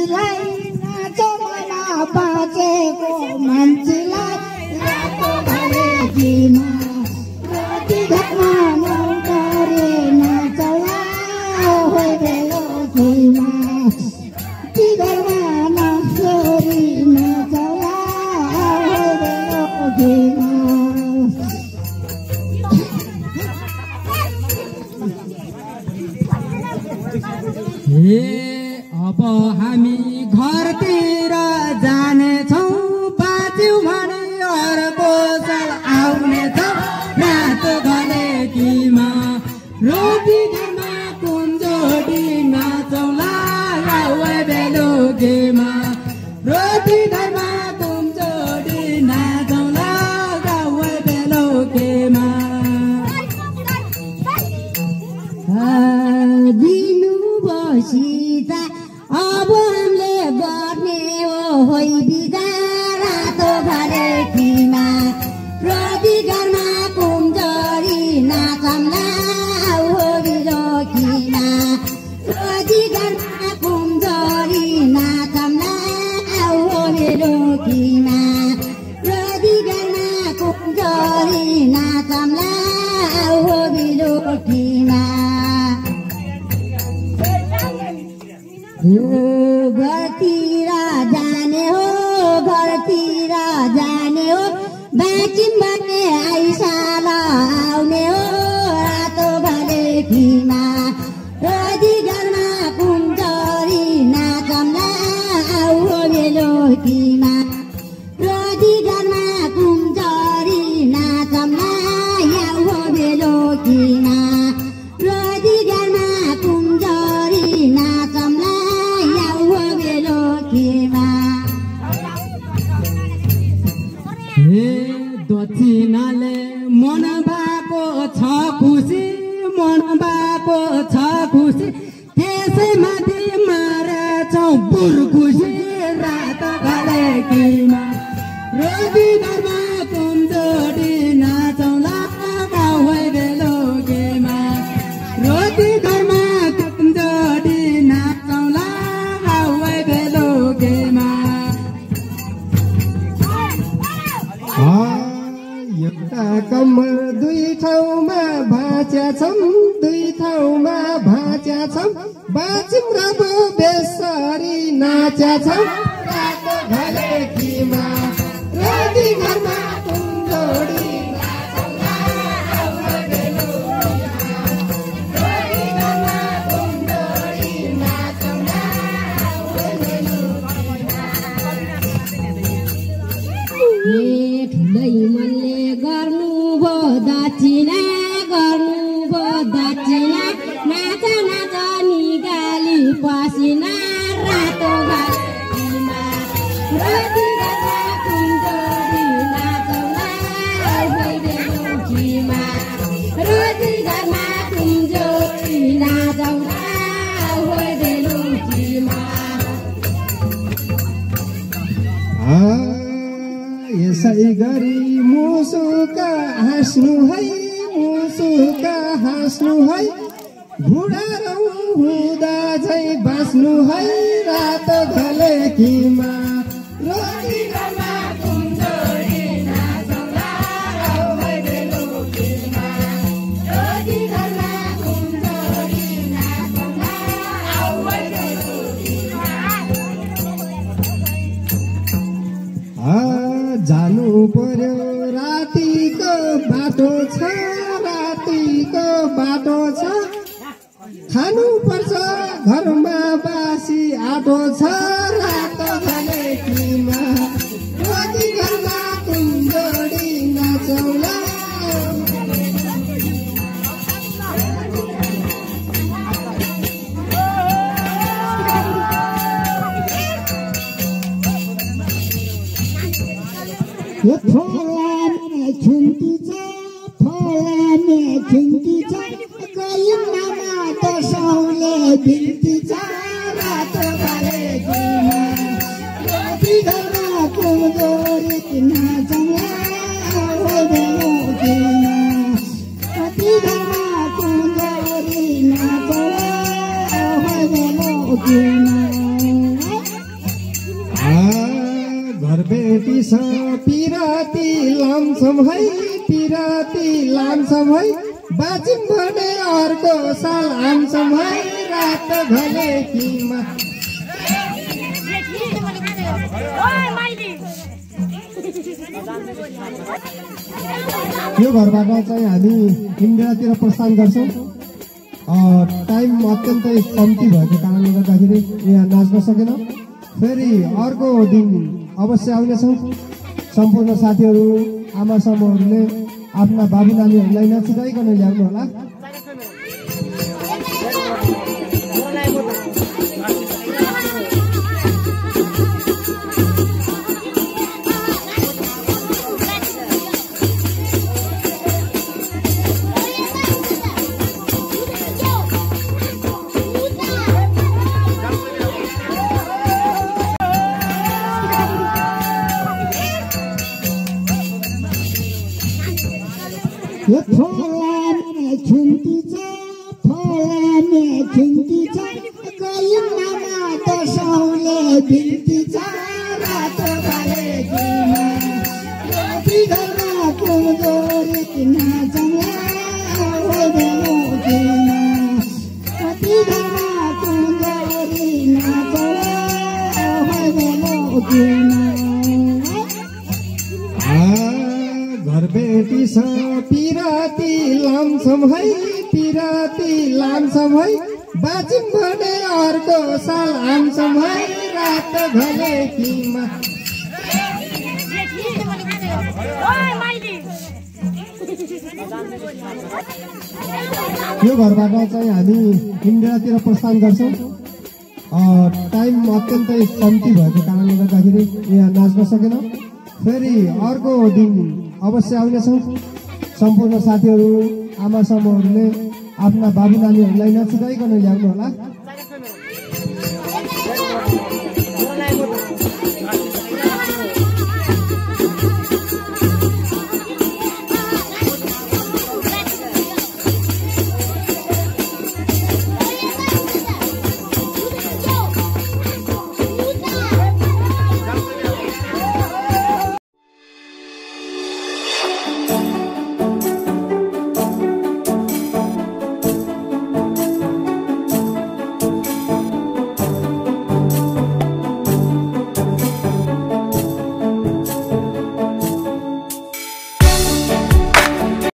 मान्छेलाई नाचौँमा बाँचेको मान्छेलाई रातो घरेजीमा रोटी घरमा नौकरे नाचौला होइ बेलुकीमा ती घरमा नछोरी नाचौला होइ बेलुकीमा। अब हामी घरतिर जानेछौँ बाँच्यौँ भने अर्को साल आउनेछौँ रातो घरेकीमा रोटी घरमा कुन्जोडी नाचौला होइ बेलुकीमा रोटी घरमा कुन्जोडी नाचौला होइ बेलुकीमा। सीता अब हामीले गर्ने होइ बिदा रातो घरेकीमा रोटी घरमा कुम्जोरी नाचौला हो बेलुकीमा रोटी घरमा कुम्जोरी नाचौला हो बेलुकीमा रोटी घरमा कुम्जोरी नाचौला हो बेलुकीमा। घरतिर जाने हो घरतिर जाने हो बाँच्यौँ भने आइसाल आउने हो रातो घरेकीमा रोटी घरमा कुम्जोरी नाचौला हो बेलुकीमा रोटी घरमा कुम्जोरी नाचौला हो बेलुकीमा रोटी घरमा कुम्जोरी नाचौला दक्षिणाले मन भएको छ खुसी मन भएको छ खुसी त्यसैमाथि मारेछौँ बुर्खुसी रातो घरेकीमा रोटी घरमा कुम्जोडी नाचौला होइ बेलुकीमा रोटी घरमा कुम्जोडी नाचौला होइ बेलुकीमा। एउटा कम्मर दुई ठाउँमा भाँच्या छौँ दुई ठाउँमा भाँच्या छौँ बाँच्यौँ रब बेसरी नाच्या छौँ रातो घरेकीमा रोटी घरमा कुम्जोडी नाचौला होइ बेलुकीमा रोटी घरमा कुम्जोडी नाचौला होइ बेलुकीमा। ठुलै मनले गर्नुभयो दक्षिणा गर्नुभयो दक्षिणा नाच नाच निगाली पसिना रातो घरेकीमा रोटी घरमा कुम्जोडी नाचौला होइ बेलुकीमा रोटी घरमा कुम्जोडी नाचौला होइ बेलुकीमा। यसै गरी मुसुका हाँस्नु है मुसुका हाँस्नु है बुढारौँ हुँदा झै बाँच्नु है रातो घरेकीमा रोटी घरमा कुम्जोडी नाचौला होइ बेलुकीमा रोटी घरमा कुम्जोडी नाचौला होइ बेलुकीमा। जानु पर्यो रातिको बाटो छ रातिको बाटो छ खानु पर्छ घरमा बासी आटो छ रातो घरेकीमा रोटी घरमा कुम्जोडी नाचौला। फलामे खिन्ती छ कलिम्बामा दसौँले बिन्ती छ रातो घरेकीमा रोटी घरमा कुम्जोरी नाचौला होइ बेलुकीमा रोटी घरमा कुम्जोरी नाचौला होइ बेलुकीमा। भेटी छ पिराती लामछम है पिराती लामछम है बाँचिम भने अर्को साल आउँछम है रात भलेकीमा यो घरबाट चाहिँ हामी इन्डियातिर प्रस्थान गर्छौँ। टाइम अत्यन्तै कम्ती भएको कारणले गर्दाखेरि यहाँ नाच्न सकेन। फेरि अर्को दिन अवश्य आउनेछौँ। सम्पूर्ण साथीहरू आमा समूहहरूले आफ्ना बाबु नानीहरूलाई नछुटाइकन ल्याउनु होला। यो फलाने खिन्ती छ कैनामा दसौँले भिन्ती छ रातो बालेकीमा कति घरमा कुमजोरी नाचौँला बेलुकीमा कति घरमा कुमजोरी नाचौँला बेलुकीमा घर भेटी छ पिराती लामछम है पिराती लामछम है बाँचिम भने अर्को साल आउँछम है रात भलेकीमा यो घरबाट चाहिँ हामी इन्डियातिर प्रस्थान गर्छौँ। टाइम अत्यन्तै कम्ती भएको कारणले गर्दाखेरि यहाँ नाच्न सकेन। फेरि अर्को दिन अवश्य आउनेछौँ। सम्पूर्ण साथीहरू आमा समूहहरूले आफ्ना बाबु नानीहरूलाई नछुटाइकन ल्याउनु होला।